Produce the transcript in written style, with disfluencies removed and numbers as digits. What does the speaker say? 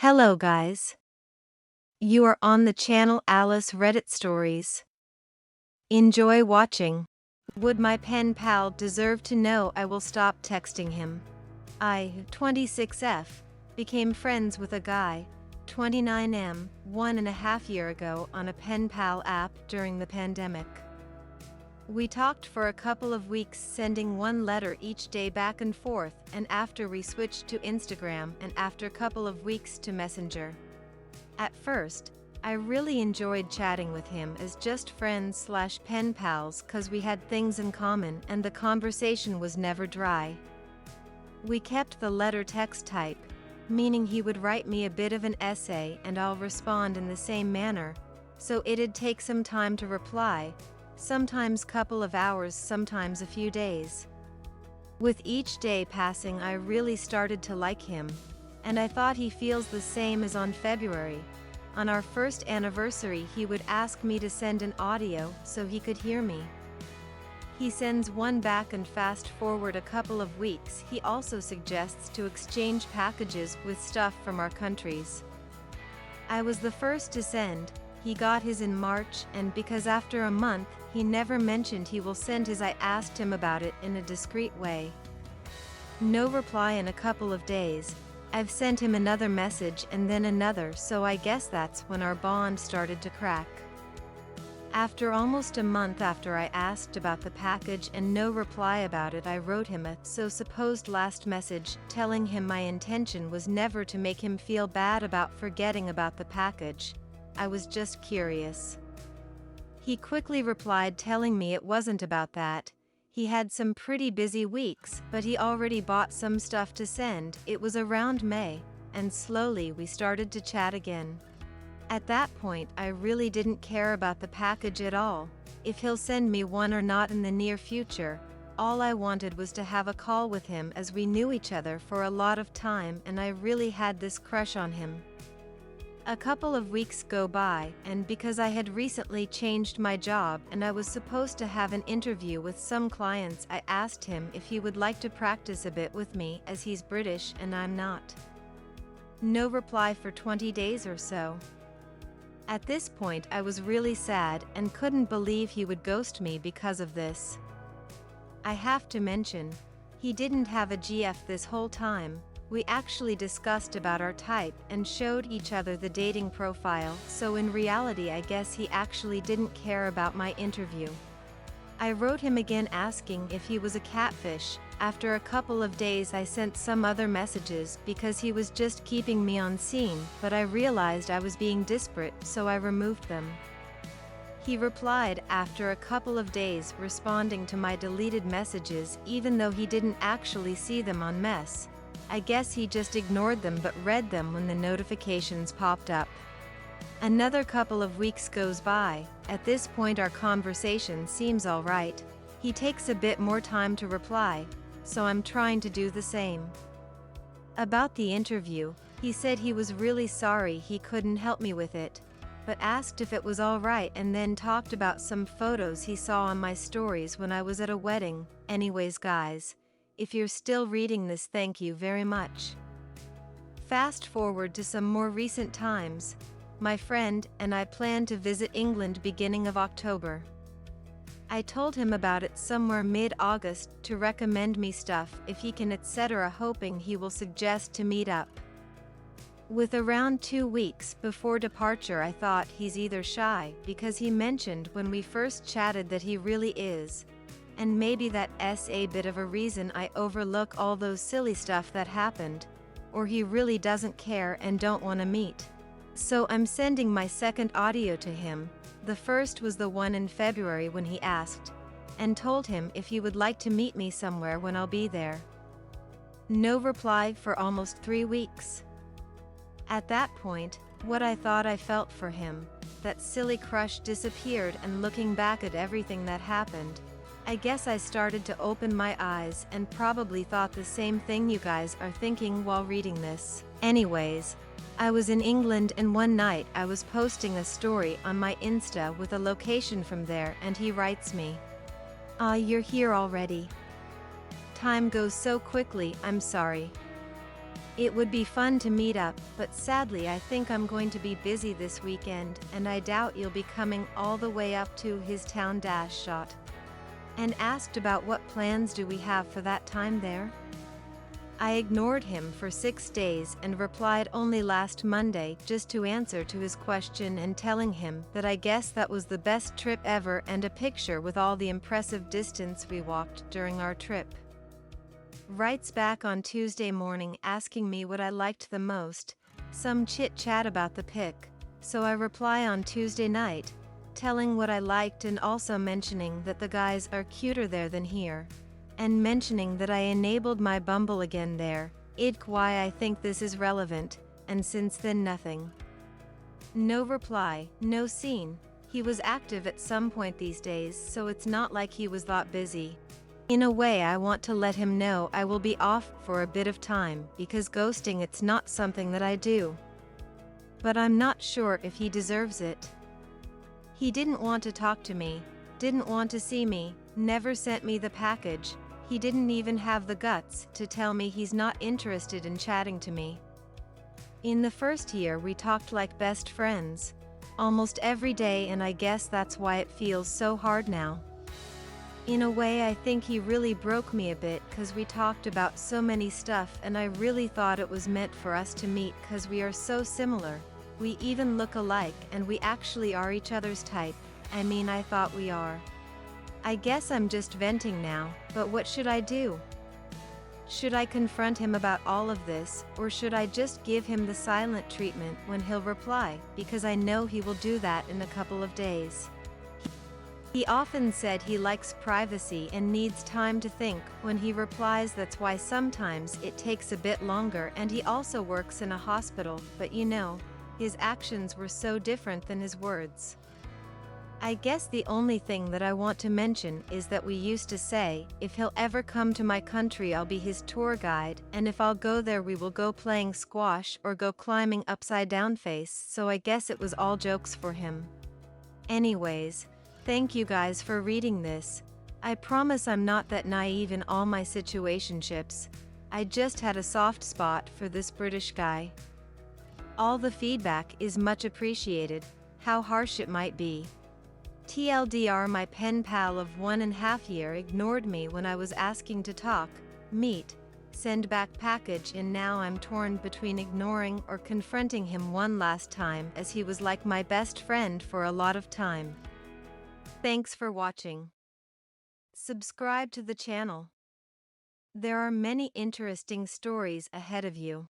Hello guys. You are on the channel Alice Reddit Stories. Enjoy watching. Would my pen pal deserve to know I will stop texting him? I, 26F, became friends with a guy, 29M, 1.5 years ago on a pen pal app during the pandemic. We talked for a couple of weeks, sending one letter each day back and forth, and after we switched to Instagram, and after a couple of weeks to Messenger. At first, I really enjoyed chatting with him as just friends/pen pals cause we had things in common and the conversation was never dry. We kept the letter text type, meaning he would write me a bit of an essay and I'll respond in the same manner, so it'd take some time to reply, sometimes couple of hours, sometimes a few days. With each day passing, I really started to like him, and I thought he feels the same as on February. On our first anniversary, he would ask me to send an audio so he could hear me. He sends one back, and fast forward a couple of weeks, he also suggests to exchange packages with stuff from our countries. I was the first to send. He got his in March, and because after a month, he never mentioned he will send his, I asked him about it in a discreet way. No reply in a couple of days. I've sent him another message and then another, so I guess that's when our bond started to crack. After almost a month after I asked about the package and no reply about it, I wrote him a supposed last message, telling him my intention was never to make him feel bad about forgetting about the package. I was just curious. He quickly replied telling me it wasn't about that. He had some pretty busy weeks, but he already bought some stuff to send. It was around May, and slowly we started to chat again. At that point, I really didn't care about the package at all, if he'll send me one or not in the near future. All I wanted was to have a call with him, as we knew each other for a lot of time and I really had this crush on him. A couple of weeks go by, and because I had recently changed my job and I was supposed to have an interview with some clients, I asked him if he would like to practice a bit with me, as he's British and I'm not. No reply for 20 days or so. At this point, I was really sad and couldn't believe he would ghost me because of this. I have to mention, he didn't have a GF this whole time. We actually discussed about our type and showed each other the dating profile, so in reality I guess he actually didn't care about my interview. I wrote him again asking if he was a catfish. After a couple of days I sent some other messages because he was just keeping me on scene, but I realized I was being desperate, so I removed them. He replied after a couple of days, responding to my deleted messages even though he didn't actually see them on Mess. I guess he just ignored them but read them when the notifications popped up. Another couple of weeks goes by. At this point our conversation seems alright. He takes a bit more time to reply, so I'm trying to do the same. About the interview, he said he was really sorry he couldn't help me with it, but asked if it was alright and then talked about some photos he saw on my stories when I was at a wedding. Anyways guys, if you're still reading this, thank you very much. Fast forward to some more recent times. My friend and I plan to visit England beginning of October. I told him about it somewhere mid-August to recommend me stuff if he can, etc., hoping he will suggest to meet up. With around 2 weeks before departure, I thought he's either shy because he mentioned when we first chatted that he really is, and maybe that's a bit of a reason I overlook all those silly stuff that happened, or he really doesn't care and don't want to meet. So I'm sending my second audio to him. The first was the one in February when he asked and told him if he would like to meet me somewhere when I'll be there. No reply for almost 3 weeks. At that point, what I thought I felt for him, that silly crush, disappeared, and looking back at everything that happened, I guess I started to open my eyes and probably thought the same thing you guys are thinking while reading this. Anyways, I was in England and one night I was posting a story on my Insta with a location from there and he writes me, "Ah, you're here already. Time goes so quickly, I'm sorry." It would be fun to meet up, but sadly I think I'm going to be busy this weekend, and I doubt you'll be coming all the way up to his town shot. And asked about what plans do we have for that time there? I ignored him for 6 days and replied only last Monday just to answer to his question and telling him that I guess that was the best trip ever and a picture with all the impressive distance we walked during our trip. Writes back on Tuesday morning asking me what I liked the most, some chit-chat about the pic, so I reply on Tuesday night, telling what I liked and also mentioning that the guys are cuter there than here, and mentioning that I enabled my Bumble again there, why I think this is relevant, and since then nothing. No reply, no scene. He was active at some point these days, so it's not like he was that busy. In a way I want to let him know I will be off for a bit of time because ghosting it's not something that I do. But I'm not sure if he deserves it. He didn't want to talk to me, didn't want to see me, never sent me the package, he didn't even have the guts to tell me he's not interested in chatting to me. In the first year we talked like best friends, almost every day, and I guess that's why it feels so hard now. In a way I think he really broke me a bit cause we talked about so many stuff and I really thought it was meant for us to meet cause we are so similar, we even look alike and we actually are each other's type, I thought we are. I guess I'm just venting now, but what should I do? Should I confront him about all of this, or should I just give him the silent treatment when he'll reply, because I know he will do that in a couple of days. He often said he likes privacy and needs time to think when he replies, that's why sometimes it takes a bit longer, and he also works in a hospital, but his actions were so different than his words. I guess the only thing that I want to mention is that we used to say, if he'll ever come to my country I'll be his tour guide, and if I'll go there we will go playing squash or go climbing upside down face, so I guess it was all jokes for him. Anyways, thank you guys for reading this. I promise I'm not that naive in all my situationships. I just had a soft spot for this British guy. All the feedback is much appreciated, how harsh it might be. TLDR, my pen pal of 1.5 years ignored me when I was asking to talk, meet, send back package, and now I'm torn between ignoring or confronting him one last time as he was like my best friend for a lot of time. Thanks for watching. Subscribe to the channel. There are many interesting stories ahead of you.